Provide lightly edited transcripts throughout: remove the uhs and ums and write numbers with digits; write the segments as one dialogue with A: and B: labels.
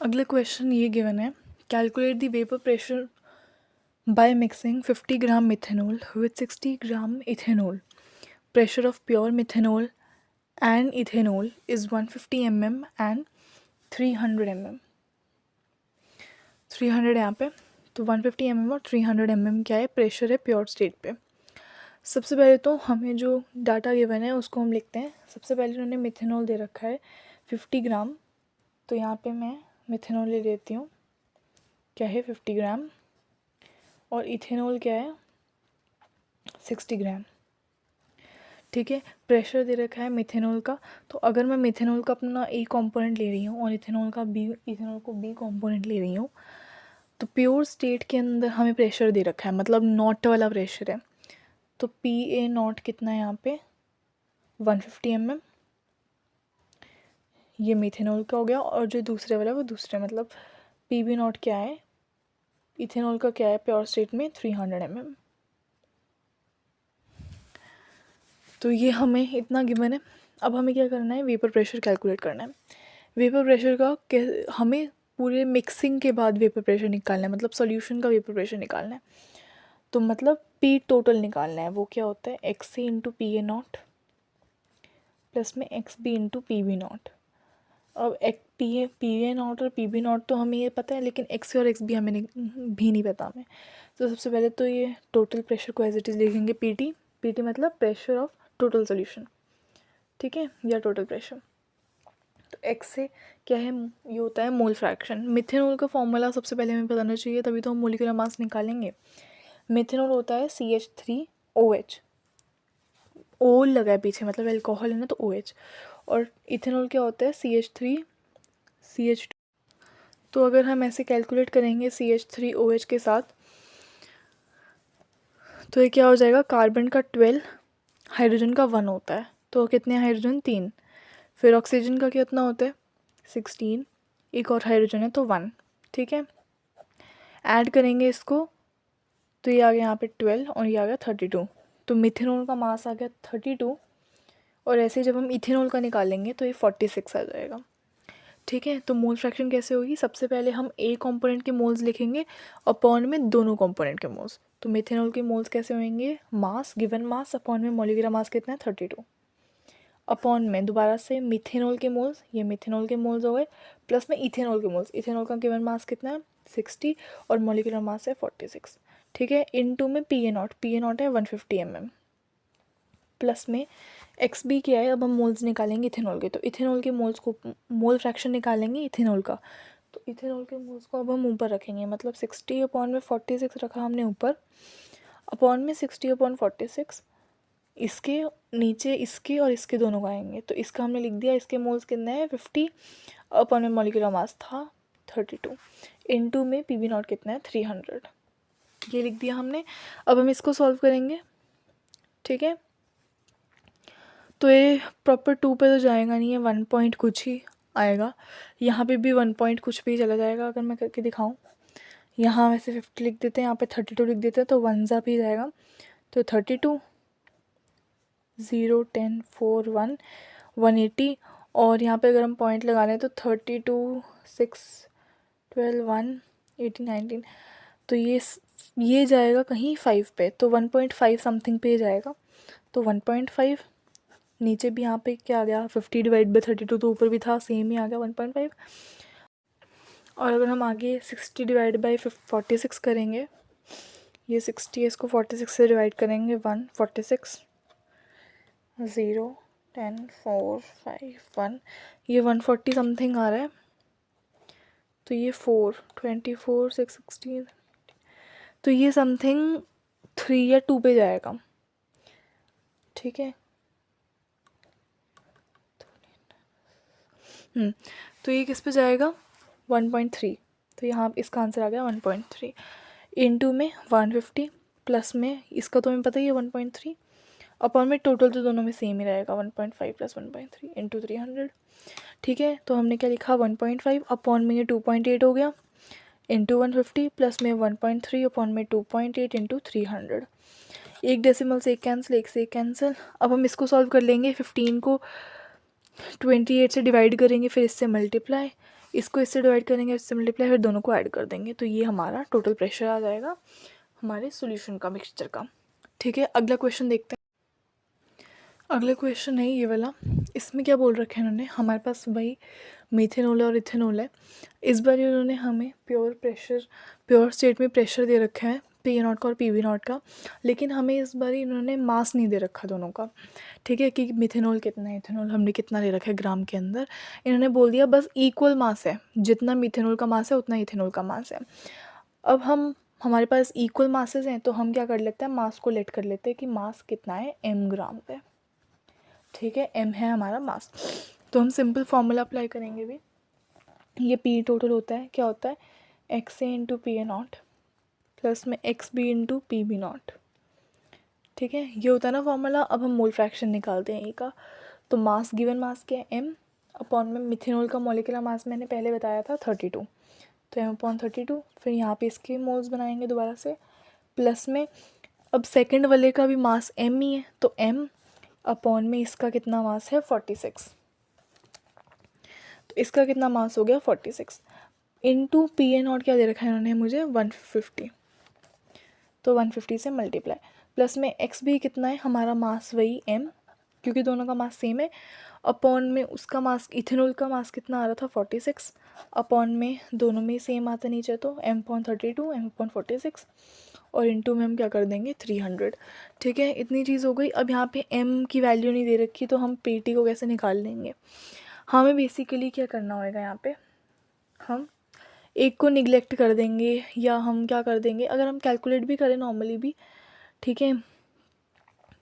A: अगला क्वेश्चन ये गिवन है, calculate the vapour pressure by mixing 50 gram methanol with 60 gram ethanol. Pressure of pure methanol and ethanol is 150 mm and 300 mm. 300 यहाँ पे, तो 150 mm और 300 mm क्या है, प्रेशर है प्योर स्टेट पे. सबसे पहले तो हमें जो डाटा गिवन है उसको हम लिखते हैं. सबसे पहले उन्होंने मिथेनॉल दे रखा है 50 ग्राम, तो यहाँ पे मैं मिथेनॉल ले लेती हूँ, क्या है 50 ग्राम, और इथेनॉल क्या है 60 ग्राम. ठीक है, प्रेशर दे रखा है मिथेनॉल का, तो अगर मैं मिथेनॉल का अपना ए कंपोनेंट ले रही हूँ और इथेनॉल को बी कंपोनेंट ले रही हूँ, तो प्योर स्टेट के अंदर हमें प्रेशर दे रखा है, मतलब नॉट वाला प्रेशर है. तो पी ए नॉट कितना है यहाँ पे 150 mm, ये मिथेनॉल का हो गया. और जो दूसरे वाला वो दूसरे, मतलब पी बी नॉट क्या है, इथेनॉल का क्या है प्योर स्टेट में 300 mm. तो ये हमें इतना गिवन है. अब हमें क्या करना है, वेपर प्रेशर कैलकुलेट करना है. वेपर प्रेशर का हमें पूरे मिक्सिंग के बाद वेपर प्रेशर निकालना है, मतलब सॉल्यूशन का वेपर प्रेशर निकालना है. तो मतलब पी टोटल निकालना है, वो क्या होता है x c into p a naught plus में x B into P B naught. अब पी ए नॉट और पी बी नॉट तो हमें ये पता है, लेकिन एक्स और एक्स बी हमें भी नहीं पता हमें. तो सबसे पहले तो ये टोटल प्रेशर को एज इट इज़ लिखेंगे पी टी मतलब प्रेशर ऑफ टोटल सोल्यूशन. ठीक है, या टोटल प्रेशर. तो एक्स से क्या है, ये होता है मोल फ्रैक्शन. मिथेनॉल का फॉर्मूला सबसे पहले हमें बताना चाहिए, तभी तो हम मोलिकुलर मास निकालेंगे. मिथेनॉल होता है CH3OH, ओ लगा है पीछे, मतलब एल्कोहल है ना, तो OH. और इथेनॉल क्या होता है CH3CH2. तो अगर हम ऐसे कैलकुलेट करेंगे CH3OH के साथ, तो ये क्या हो जाएगा, कार्बन का 12, हाइड्रोजन का 1 होता है. तो कितने हाइड्रोजन, 3. फिर ऑक्सीजन का कितना होता है 16, एक और हाइड्रोजन है तो 1. ठीक है, ऐड करेंगे इसको, तो ये आ गया यहाँ पे 12 और ये आ गया 32. तो मिथेनॉल का मास आ गया 32, और ऐसे जब हम इथेनॉल का निकालेंगे तो ये 46 आ जाएगा. ठीक है, तो मोल फ्रैक्शन कैसे होगी, सबसे पहले हम ए कंपोनेंट के मोल्स लिखेंगे अपॉन में दोनों कंपोनेंट के मोल्स. तो मिथेनॉल के मोल्स कैसे होंगे, मास गिवन मास अपॉन में मॉलिक्यूलर मास कितना है 32, अपॉन में दोबारा से मिथेनॉल के मोल्स, ये मिथेनॉल के मोल्स हो गए, प्लस में इथेनॉल के मोल्स. इथेनॉल का गिवन मास कितना है 60 और मॉलिक्यूलर मास है 46. ठीक है, इनटू में पी ए नॉट है 150 mm, प्लस में एक्स बी क्या है, अब हम मोल्स निकालेंगे इथेनॉल के, तो इथेनॉल के मोल्स को मोल फ्रैक्शन निकालेंगे इथेनॉल का. तो इथेनॉल के मोल्स को अब हम ऊपर रखेंगे, मतलब 60 अपॉन में 46 रखा हमने ऊपर, अपॉन में 60 अपॉन 46, इसके नीचे इसके और इसके दोनों का आएंगे. तो इसका हमने लिख दिया, इसके मोल्स कितने हैं 50, अपॉन में मॉलिक्यूलर मास था 32, इनटू में पी बी नॉट कितना है 300, ये लिख दिया हमने. अब हम इसको सॉल्व करेंगे. ठीक है, तो ये प्रॉपर 2 पे तो जाएगा नहीं है, 1 पॉइंट कुछ ही आएगा. यहाँ पे भी 1 पॉइंट कुछ भी चला जाएगा. अगर मैं करके दिखाऊँ, यहाँ वैसे 50 लिख देते हैं, यहाँ पे 32 लिख देते हैं, तो 1 ज़ा भी जाएगा. तो 32 0 10 4 1 180, और यहाँ पे अगर हम पॉइंट लगा लें तो 32 6 12 1 18 19, तो ये जाएगा कहीं 5 पे, तो 1.5 समथिंग पे जाएगा. तो 1.5, नीचे भी यहाँ पे क्या आ गया 50 डिवाइड बाई 32, तो ऊपर भी था सेम ही आ गया 1.5. और अगर हम आगे 60 डिवाइड बाई 46 करेंगे, ये 60 है, इसको 46 से डिवाइड करेंगे 1 46 0 10 4 5 1, ये 140 समथिंग आ रहा है. तो ये 4 24 6 16, तो ये समथिंग 3 या 2 पे जाएगा. ठीक है, तो ये किस पे जाएगा 1.3. तो यहाँ इसका आंसर आ गया 1.3, इनटू में 150, प्लस में इसका तो हमें पता ही है 1.3, अपॉन में टोटल तो दोनों में सेम ही रहेगा 1.5 प्लस 1.3 इंटू 300. ठीक है, तो हमने क्या लिखा 1.5, अपॉन में ये 2.8 हो गया, इंटू 150, प्लस में 1.3 अपॉन में 2.8 इंटू 300. एक डेसिमल से एक कैंसिल, एक से एक कैंसिल. अब हम इसको सॉल्व कर लेंगे. 15 को 28 से डिवाइड करेंगे, फिर इससे मल्टीप्लाई, इसको इससे डिवाइड करेंगे, इससे मल्टीप्लाई, फिर दोनों को ऐड कर देंगे, तो ये हमारा टोटल प्रेशर आ जाएगा हमारे सॉल्यूशन का, मिक्सचर का। ठीक है, अगला क्वेश्चन देखते हैं। अगला क्वेश्चन है ये वाला। इसमें क्या बोल रखे हैं इन्होंने, हमारे पास वही मीथेनॉल और इथेनॉल है। इस बार इन्होंने हमें प्योर स्टेट में प्रेशर दे रखा है P0 का और PV0 का, लेकिन हमें इस बार इन्होंने मास नहीं दे रखा दोनों का। ठीक है, कि मिथेनॉल कितना है, इथेनॉल हमने कितना ले रखा है ग्राम के अंदर। इन्होंने बोल दिया बस इक्वल मास है, जितना मिथेनॉल का मास है उतना इथेनॉल का मास है। अब हमारे पास इक्वल मासेस हैं, तो हम क्या कर लेते हैं, मास को लेट कर लेते हैं कि मास कितना है m ग्राम पे। ठीक है, m है हमारा मास, तो हम सिंपल फॉर्मूला अप्लाई करेंगे भी। ये P टोटल होता है, क्या होता है, XA इंटू PA0 प्लस में XB इंटू PB0। ठीक है, ये होता है ना फॉर्मूला। अब हम मोल फ्रैक्शन निकालते हैं ए का। तो मास, गिवन मास क्या है, m अपॉन में मिथेनॉल का मॉलिक्यूलर मास मैंने पहले बताया था 32, तो m/32। फिर यहाँ पे इसके मोल्स बनाएंगे दोबारा से, प्लस में अब सेकंड वाले का भी मास m ही है, तो m अपॉन में इसका कितना मास है 46, तो इसका कितना मास हो गया 46 इंटू PA0 क्या दे रखा है इन्होंने मुझे 150, तो 150 से मल्टीप्लाई, प्लस में x भी कितना है हमारा मास वही m, क्योंकि दोनों का मास सेम है, अपॉन में उसका मास, इथेनॉल का मास कितना आ रहा था 46, अपॉन में दोनों में सेम आता नीचे, तो m/32 m/46, और इनटू में हम क्या कर देंगे 300। ठीक है, इतनी चीज़ हो गई। अब यहाँ पे m की वैल्यू नहीं दे रखी, तो हम pt को कैसे निकाल लेंगे। हमें बेसिकली क्या करना होगा, यहाँ पे हम एक को निगलेक्ट कर देंगे, या हम क्या कर देंगे, अगर हम कैलकुलेट भी करें नॉर्मली भी, ठीक है,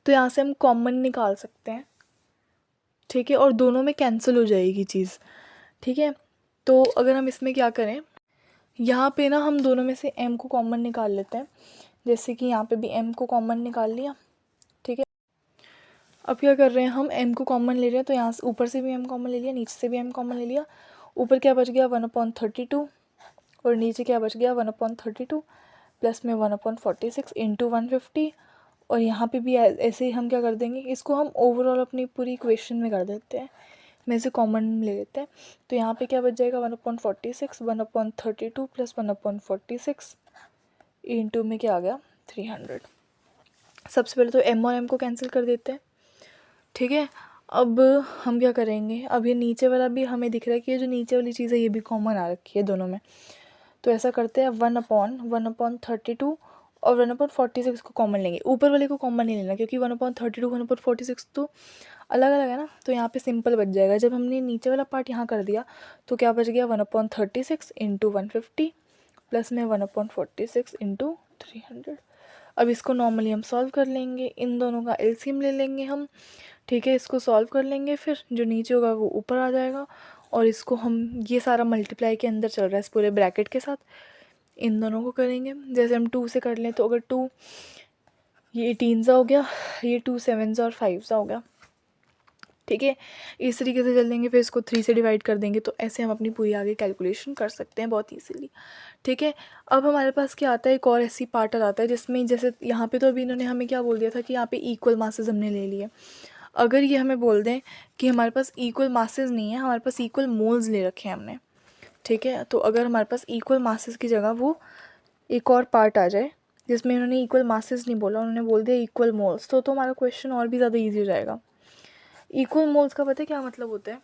A: तो यहाँ से हम कॉमन निकाल सकते हैं। ठीक है, और दोनों में कैंसिल हो जाएगी चीज़। ठीक है, तो अगर हम इसमें क्या करें, यहाँ पे ना हम दोनों में से m को कॉमन निकाल लेते हैं, जैसे कि यहाँ पे भी m को कॉमन निकाल लिया। ठीक है, अब क्या कर रहे हैं, हम m को कॉमन ले रहे हैं, तो यहाँ से ऊपर से भी m कॉमन ले लिया, नीचे से भी m कॉमन ले लिया। ऊपर क्या बच गया 1/32, और नीचे क्या बच गया 1/32, प्लस में 1/46 इंटू 150, और यहाँ पे भी ऐसे ही हम क्या कर देंगे, इसको हम ओवरऑल अपनी पूरी इक्वेशन में कर देते हैं, में से कॉमन ले लेते हैं। तो यहाँ पे क्या बच जाएगा 1/46, 1/32 प्लस 1/46 इंटू में क्या आ गया 300। सबसे पहले तो m और m को कैंसिल कर देते हैं। ठीक है, अब हम क्या करेंगे, अब ये नीचे वाला भी हमें दिख रहा है कि ये जो नीचे वाली चीज़ है ये भी कॉमन आ रखी है दोनों में, तो ऐसा करते हैं 1/32 और 1/46 को कॉमन लेंगे। ऊपर वाले को कॉमन नहीं लेना, क्योंकि 1/32 1/46 तो अलग अलग है ना, तो यहाँ पे सिंपल बच जाएगा। जब हमने नीचे वाला पार्ट यहाँ कर दिया, तो क्या बच गया 1/36 इंटू 150 प्लस में 1/46 इंटू 300। अब इसको नॉर्मली हम सॉल्व कर लेंगे, इन दोनों का एलसीएम ले लेंगे हम। ठीक है, इसको सॉल्व कर लेंगे, फिर जो नीचे होगा वो ऊपर आ जाएगा, और इसको हम, ये सारा मल्टीप्लाई के अंदर चल रहा है इस पूरे ब्रैकेट के साथ, इन दोनों को करेंगे। जैसे हम 2 से कर लें, तो अगर 2 ये 18 सा हो गया, ये 2 7 सा और 5 सा हो गया। ठीक है, इस तरीके से चल देंगे, फिर इसको 3 से डिवाइड कर देंगे, तो ऐसे हम अपनी पूरी आगे कैलकुलेशन कर सकते हैं बहुत ईजीली। ठीक है, अब हमारे पास क्या आता है, एक और ऐसी पार्ट आता है जिसमें, जैसे यहाँ पे तो अभी इन्होंने हमें क्या बोल दिया था कि यहाँ पे इक्वल मासेस हमने ले लिए। अगर ये हमें बोल दें कि हमारे पास इक्वल मासेस नहीं है, हमारे पास इक्वल मोल्स ले रखे हैं हमने। ठीक है, तो अगर हमारे पास इक्वल मासेस की जगह वो एक और पार्ट आ जाए जिसमें उन्होंने इक्वल मासेस नहीं बोला, उन्होंने बोल दिया इक्वल मोल्स, तो हमारा क्वेश्चन और भी ज़्यादा ईजी हो जाएगा। इक्वल मोल्स का पता है क्या मतलब होता है,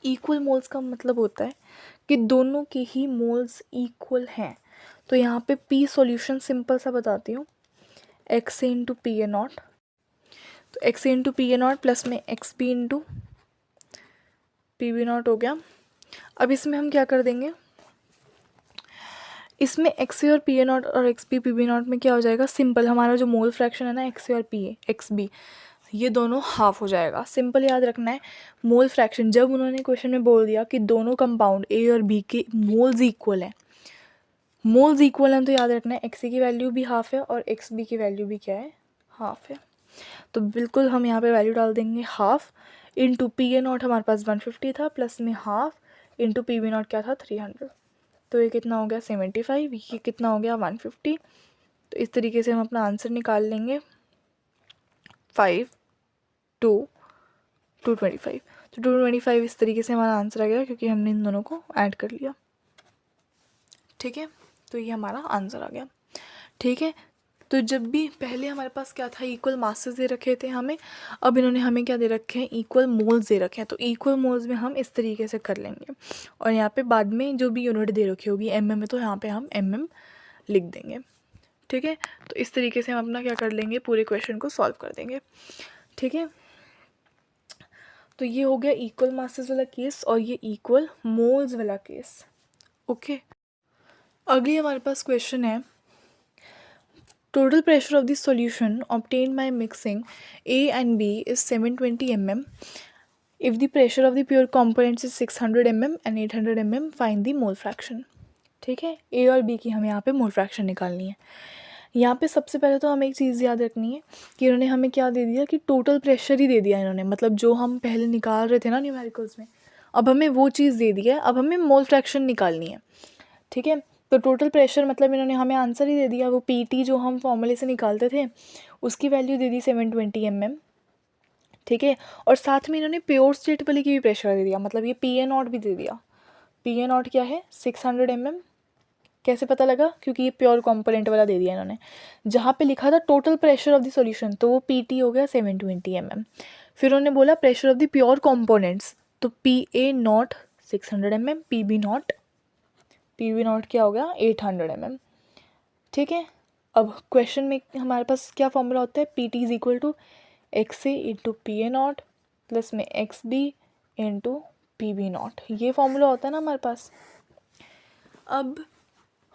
A: इक्वल मोल्स का मतलब होता है कि दोनों के ही मोल्स इक्वल हैं। तो यहाँ पे P सॉल्यूशन सिंपल सा बताती हूँ, XA इंटू PA0, तो XA इंटू PA0 प्लस में XB इंटू PB0 हो गया। अब इसमें हम क्या कर देंगे, इसमें XA और PA0 और XB PB0 में क्या हो जाएगा, सिंपल हमारा जो मोल फ्रैक्शन है ना XA और XB, ये दोनों हाफ हो जाएगा। सिंपल याद रखना है, मोल फ्रैक्शन जब उन्होंने क्वेश्चन में बोल दिया कि दोनों कंपाउंड A और B के मोल्स इक्वल हैं, मोल्स इक्वल हैं, तो याद रखना है XA की वैल्यू भी हाफ है और XB की वैल्यू भी क्या है, हाफ है। तो बिल्कुल हम यहाँ पे वैल्यू डाल देंगे हाफ इंटू PA0 हमारे पास 150 था, प्लस में हाफ इंटू PB0 क्या था 300, तो ये कितना हो गया 75, ये कितना हो गया 150। तो इस तरीके से हम अपना आंसर निकाल लेंगे 5 2 225। तो 225 इस तरीके से हमारा आंसर आ गया क्योंकि हमने इन दोनों को ऐड कर लिया। ठीक है, तो ये हमारा आंसर आ गया। ठीक है, तो जब भी पहले हमारे पास क्या था, इक्वल मासेस दे रखे थे हमें, अब इन्होंने हमें क्या दे रखे हैं, इक्वल मोल्स दे रखे हैं। तो इक्वल मोल्स में हम इस तरीके से कर लेंगे और यहाँ पे बाद में जो भी यूनिट दे रखी होगी एमएम में, तो यहाँ पे हम एमएम लिख देंगे। ठीक है, तो इस तरीके से हम अपना क्या कर लेंगे, पूरे क्वेश्चन को सॉल्व कर देंगे। ठीक है, तो ये हो गया इक्वल मासेस वाला केस और ये इक्वल मोल्स वाला केस। ओके, अगली हमारे पास क्वेश्चन है, total pressure of the solution obtained by mixing A and B is 720 mm. If the pressure of the pure components is 600 mm and 800 mm, find the mole fraction. ठीक है, A और B की हमें यहाँ पे mole fraction निकालनी है। यहाँ पे सबसे पहले तो हमें एक चीज़ याद रखनी है कि इन्होंने हमें क्या दे दिया कि टोटल प्रेशर ही दे दिया इन्होंने, मतलब जो हम पहले निकाल रहे थे ना न्यूमेरिकल्स में, अब हमें वो चीज़ दे दिया है, अब हमें मोल फ्रैक्शन निकालनी है। ठीक है, तो टोटल प्रेशर मतलब इन्होंने हमें आंसर ही दे दिया, वो पीटी जो हम फॉर्मूले से निकालते थे उसकी वैल्यू दे दी 720 mm। ठीक है, और साथ में इन्होंने प्योर स्टेट वाले की भी प्रेशर दे दिया, मतलब ये पी ए नॉट भी दे दिया। पी ए नॉट क्या है, 600 mm। कैसे पता लगा, क्योंकि ये प्योर कंपोनेंट वाला दे दिया इन्होंने। जहाँ पे लिखा था total pressure of the solution, तो वो पी टी हो गया 720 mm। फिर उन्होंने बोला pressure of the pure components, तो p a naught 600 mm, p B naught क्या हो गया 800 mm। ठीक है, अब क्वेश्चन में हमारे पास क्या फॉर्मूला होता है, p t is equal to x a into p a naught plus में x B into P B naught, ये फॉर्मूला होता है ना हमारे पास। अब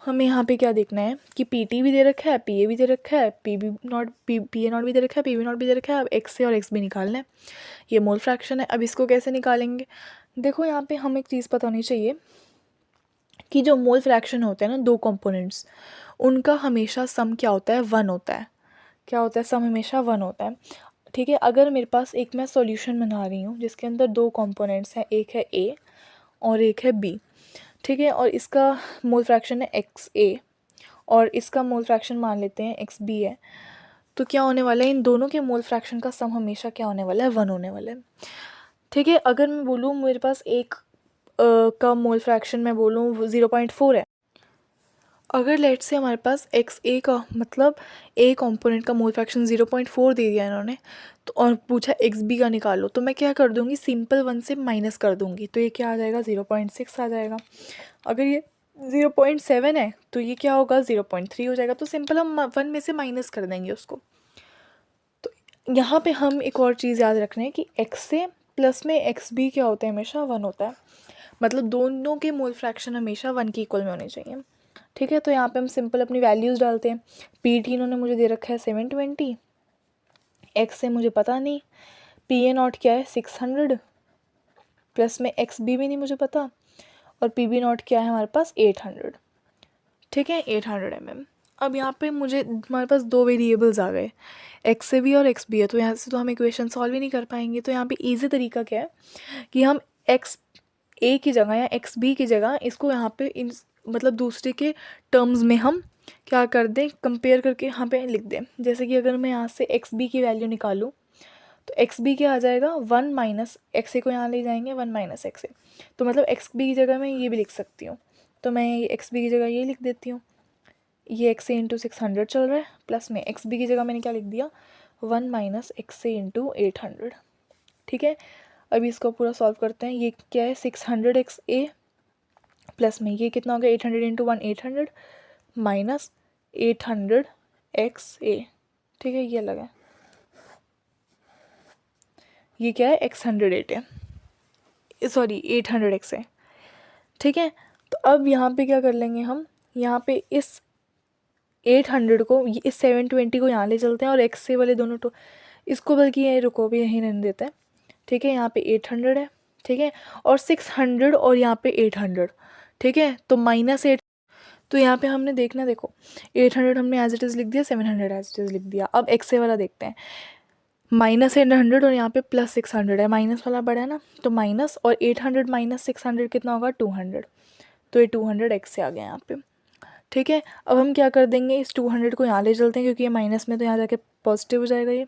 A: हमें यहाँ पे क्या देखना है कि पी टी भी दे रखा है, पी ए भी दे रखा है, पी ए नॉट भी दे रखा है, पी बी नॉट भी दे रखा है। अब एक्स ए और एक्स बी निकालना है, ये मोल फ्रैक्शन है। अब इसको कैसे निकालेंगे, देखो यहाँ पे हमें एक चीज़ पता होनी चाहिए कि जो मोल फ्रैक्शन होते हैं ना दो कंपोनेंट्स, उनका हमेशा सम क्या होता है, 1 होता है। क्या होता है, सम हमेशा 1 होता है। ठीक है, अगर मेरे पास एक मैं सॉल्यूशन बना रही हूँ जिसके अंदर दो कंपोनेंट्स हैं, एक है ए और एक है बी। ठीक है, और इसका मोल फ्रैक्शन है एक्स ए और इसका मोल फ्रैक्शन मान लेते हैं एक्स बी है, तो क्या होने वाला है, इन दोनों के मोल फ्रैक्शन का सम हमेशा क्या होने वाला है, 1 होने वाला है। ठीक है, अगर मैं बोलूँ मेरे पास एक का मोल फ्रैक्शन मैं बोलूँ 0.4 है, अगर लेट से हमारे पास एक्स ए का मतलब ए कंपोनेंट का मोल फ्रैक्शन 0.4 दे दिया इन्होंने, तो और पूछा एक्स बी का निकालो, तो मैं क्या कर दूँगी, सिंपल 1 से माइनस कर दूँगी, तो ये क्या आ जाएगा 0.6 आ जाएगा। अगर ये 0.7 है तो ये क्या होगा 0.3 हो जाएगा, तो सिंपल हम 1 में से माइनस कर देंगे उसको। तो यहाँ पे हम एक और चीज़ याद रखना है कि एक्स ए प्लस में एक्स बी क्या होता है, हमेशा 1 होता है, मतलब दोनों के मोल फ्रैक्शन हमेशा 1 के इक्वल में होने चाहिए। ठीक है, तो यहाँ पे हम सिंपल अपनी वैल्यूज़ डालते हैं। पी टी इन्होंने मुझे दे रखा है 720, एक्स से मुझे पता नहीं, पी ए नॉट क्या है 600, प्लस में एक्स बी भी नहीं मुझे पता, और पी बी नॉट क्या है हमारे पास 800। ठीक है, 800 mm। अब यहाँ पे मुझे हमारे पास दो वेरिएबल्स आ गए, एक्स से भी और एक्स बी है, तो यहाँ से तो हम इक्वेशन सॉल्व ही नहीं कर पाएंगे। तो यहाँ पे ईजी तरीका क्या है कि हम एक्स ए की जगह या एक्स बी की जगह इसको यहाँ पे इन मतलब दूसरे के टर्म्स में हम क्या कर दें, कंपेयर करके यहाँ पे लिख दें। जैसे कि अगर मैं यहाँ से एक्स बी की वैल्यू निकालूँ तो एक्स बी क्या आ जाएगा, 1 माइनस एक्स ए को यहाँ ले जाएंगे 1 माइनस एक्स ए, तो मतलब एक्स बी की जगह मैं ये भी लिख सकती हूँ, तो मैं एक्स बी की जगह ये लिख देती हूँ, ये एक्स ए इंटू 600 चल रहा है, प्लस में एक्स बी की जगह मैंने क्या लिख दिया 1 माइनस एक्स ए इंटू 800। ठीक है, अभी इसको पूरा सॉल्व करते हैं। ये क्या है 600 एक्स ए प्लस में ये कितना हो गया 800 इंटू 1 800 माइनस 800 एक्स ए। ठीक है, ये लगा, ये क्या है x108 है, सॉरी 800 एक्स है। ठीक है, तो अब यहाँ पे क्या कर लेंगे हम, यहाँ पे इस 800 को इस 720 को यहाँ ले चलते हैं और एक्स से वाले दोनों तो इसको बल्कि यहीं रुको भी यहीं रहने देते हैं। ठीक है, यहाँ पे 800 है, ठीक है, और 600 और यहाँ पे 800। ठीक है, तो -8, तो यहाँ पे हमने देखना, देखो 800 हमने एज इट इज़ लिख दिया, 700 एज इट इज़ लिख दिया। अब एक्स ए वाला देखते हैं, -800 और यहाँ पे +600 है, माइनस वाला बड़ा है ना, तो माइनस और 800 माइनस 600 कितना होगा 200, तो ये 200 एक्स से आ गया यहाँ पे। ठीक है, अब हम क्या कर देंगे, इस 200 को यहाँ ले चलते हैं क्योंकि ये माइनस में, तो यहाँ जाके पॉजिटिव हो जाएगा, ये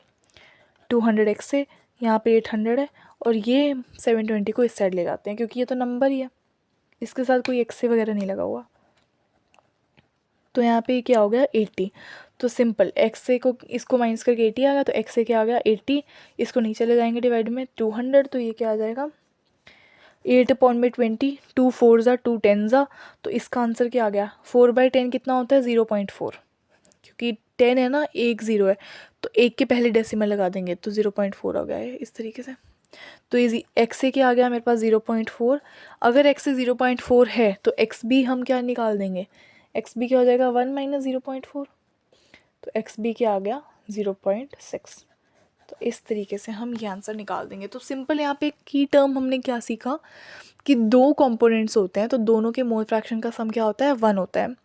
A: 200 एक्स से यहाँ पे 800 है और ये 720 को इस साइड ले जाते हैं क्योंकि ये तो नंबर ही है, इसके साथ कोई एक्स वगैरह नहीं लगा हुआ। तो यहाँ पे क्या हो गया 80। तो सिंपल एक्स से को इसको माइनस करके 80 आ गया, तो एक्स से क्या आ गया 80, इसको नीचे ले जाएंगे डिवाइड में 200, तो ये क्या आ जाएगा 8/20, 2 4 ज़ा 2 10 ज़ा, तो इसका आंसर क्या आ गया 4/10 कितना होता है 0.4, क्योंकि 10 है ना, 1 0 है, तो 1 के पहले डेसिमल लगा देंगे तो 0.4 हो गया है इस तरीके से। तो ये एक्स से क्या आ गया मेरे पास 0.4। अगर एक्स से 0.4 है तो एक्स बी हम क्या निकाल देंगे, एक्स बी क्या हो जाएगा 1 - 0.4, तो एक्स बी क्या आ गया 0.6। तो इस तरीके से हम ये आंसर निकाल देंगे। तो सिंपल यहाँ पे एक की टर्म हमने क्या सीखा कि दो कंपोनेंट्स होते हैं तो दोनों के मोल फ्रैक्शन का सम क्या होता है 1 होता है,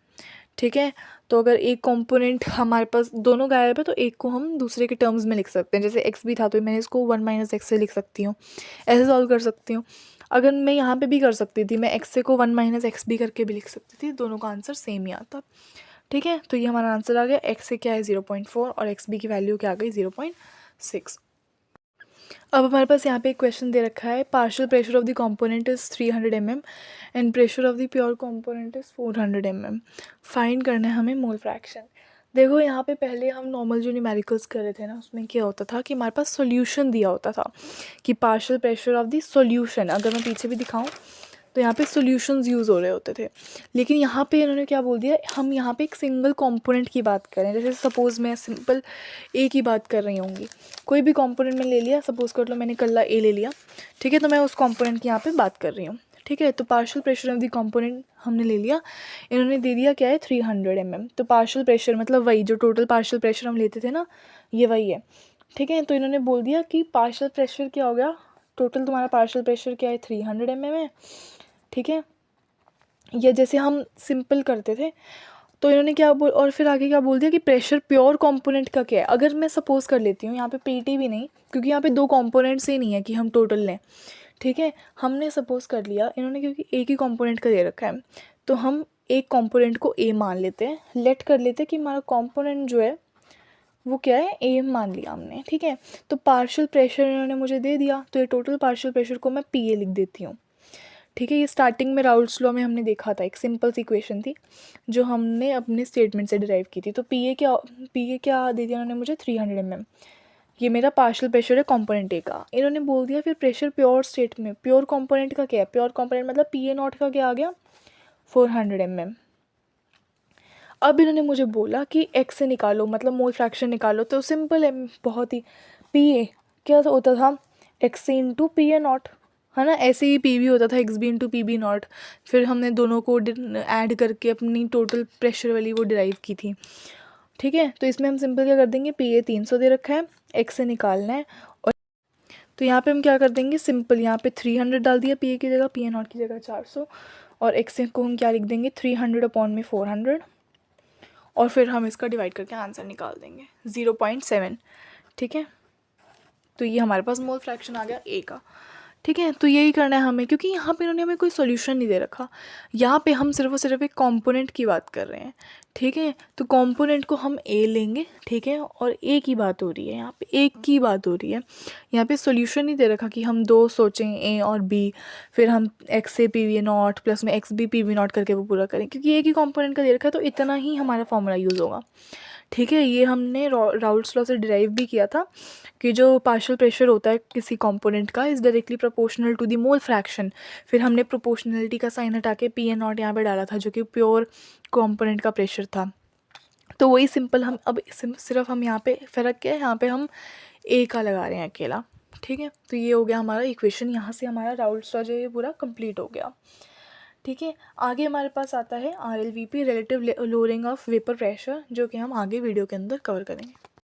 A: ठीक है। तो अगर एक कंपोनेंट हमारे पास दोनों गायब है तो एक को हम दूसरे के टर्म्स में लिख सकते हैं, जैसे एक्स भी था तो मैंने इसको 1 - एक्स से लिख सकती हूँ, ऐसे सॉल्व कर सकती हूँ। अगर मैं यहाँ पे भी कर सकती थी, मैं एक्स से को 1 - एक्स भी करके भी लिख सकती थी, दोनों का आंसर सेम ही आता, ठीक है। तो ये हमारा आंसर आ गया, एक्स से क्या है 0.4 और एक्स बी की वैल्यू क्या आ गई 0.6। अब हमारे पास यहाँ पे एक क्वेश्चन दे रखा है, partial pressure of the component is 300 mm and pressure of the pure component is 400 mm। Find करना है हमें मोल फ्रैक्शन। देखो यहाँ पे पहले हम नॉर्मल जो न्यूमेरिकल्स कर रहे थे ना, उसमें क्या होता था कि हमारे पास सॉल्यूशन दिया होता था कि partial pressure of the solution, अगर मैं पीछे भी दिखाऊँ तो यहाँ पे सॉल्यूशंस यूज़ हो रहे होते थे। लेकिन यहाँ पे इन्होंने क्या बोल दिया, हम यहाँ पे एक सिंगल कंपोनेंट की बात करें, जैसे सपोज़ मैं सिंपल ए की बात कर रही होंगी, कोई भी कंपोनेंट मैंने ले लिया, सपोज़ कर लो मैंने कल्ला ए ले लिया, ठीक है, तो मैं उस कंपोनेंट की यहाँ पे बात कर रही हूँ, ठीक है। तो partial pressure of the component हमने ले लिया, इन्होंने दे दिया क्या है 300 mm। तो पार्शियल प्रेशर मतलब वही जो टोटल पार्शियल प्रेशर हम लेते थे ना, ये वही है, ठीक है। तो इन्होंने बोल दिया कि पार्शियल प्रेशर क्या हो गया, टोटल तुम्हारा पार्शियल प्रेशर क्या है 300 mm है, ठीक है। या जैसे हम सिंपल करते थे, तो इन्होंने क्या बोल, और फिर आगे क्या बोल दिया कि प्रेशर प्योर कंपोनेंट का क्या है। अगर मैं सपोज़ कर लेती हूँ यहाँ पे पीटी भी नहीं, क्योंकि यहाँ पे दो कंपोनेंट्स ही नहीं है कि हम टोटल लें, ठीक है। हमने सपोज़ कर लिया, इन्होंने क्योंकि एक ही कंपोनेंट का दे रखा है तो हम एक कंपोनेंट को ए मान लेते हैं, लेट कर लेते हैं कि हमारा कंपोनेंट जो है वो क्या है ए मान लिया हमने, ठीक है। तो पार्शियल प्रेशर इन्होंने मुझे दे दिया, तो ये टोटल पार्शियल प्रेशर को मैं पी ए लिख देती हूँ, ठीक है। ये स्टार्टिंग में राउल्ट्स लॉ में हमने देखा था, एक सिंपल सी इक्वेशन थी जो हमने अपने स्टेटमेंट से डिराइव की थी। तो पी ए क्या दे दिया उन्होंने मुझे 300 mm, ये मेरा पार्शियल प्रेशर है कंपोनेंट ए का। इन्होंने बोल दिया फिर प्रेशर प्योर स्टेट में, प्योर कंपोनेंट का क्या है, प्योर कंपोनेंट मतलब पी ए नॉट का क्या आ गया 400 mm। अब इन्होंने मुझे बोला कि एक्स से निकालो, मतलब मोल फ्रैक्शन निकालो, तो सिंपल है बहुत ही, पी ए क्या होता था एक्स से इंटू पी ए नॉट, है ना, ऐसे ही पी भी होता था X B into P B naught, फिर हमने दोनों को ऐड करके अपनी टोटल प्रेशर वाली वो डिराइव की थी, ठीक है। तो इसमें हम सिंपल क्या कर देंगे, पी ए 300 दे रखा है, एक्स से निकालना है, और तो यहाँ पे हम क्या कर देंगे सिंपल, यहाँ पे 300 डाल दिया पी ए की जगह, पी ए नॉट की जगह 400, और एक्स को हम क्या लिख देंगे 300/400, और फिर हम इसका डिवाइड करके आंसर निकाल देंगे 0.7, ठीक है। तो ये हमारे पास मोल फ्रैक्शन आ गया ए का, ठीक है। तो यही करना है हमें, क्योंकि यहाँ पे इन्होंने हमें कोई सॉल्यूशन नहीं दे रखा, यहाँ पे हम सिर्फ और सिर्फ एक कंपोनेंट की बात कर रहे हैं, ठीक है। तो कंपोनेंट को हम ए लेंगे, ठीक है, और ए की बात हो रही है, यहाँ पे एक की बात हो रही है, यहाँ पे सॉल्यूशन नहीं दे रखा कि हम दो सोचें ए और बी, फिर हम एक्स से पी वी नॉट प्लस में x B P V naught करके वो पूरा करें, क्योंकि एक ही कंपोनेंट का दे रखा है तो इतना ही हमारा फॉर्मूला यूज़ होगा, ठीक है। ये हमने राउल्ट्स लॉ से डिराइव भी किया था कि जो पार्शियल प्रेशर होता है किसी कंपोनेंट का is directly proportional to the mole fraction, फिर हमने प्रोपोर्शनलिटी का साइन हटा के पी ए नॉट यहाँ पे डाला था जो कि प्योर कंपोनेंट का प्रेशर था। तो वही सिंपल हम अब सिर्फ हम यहाँ पे फ़र्क क्या है, यहाँ पे हम ए का लगा रहे हैं अकेला, ठीक है। तो ये हो गया हमारा इक्वेशन, यहाँ से हमारा राउल्ट्स लॉ जो है पूरा कंप्लीट हो गया, ठीक है। आगे हमारे पास आता है RLVP, relative lowering of vapour pressure, जो कि हम आगे वीडियो के अंदर कवर करेंगे।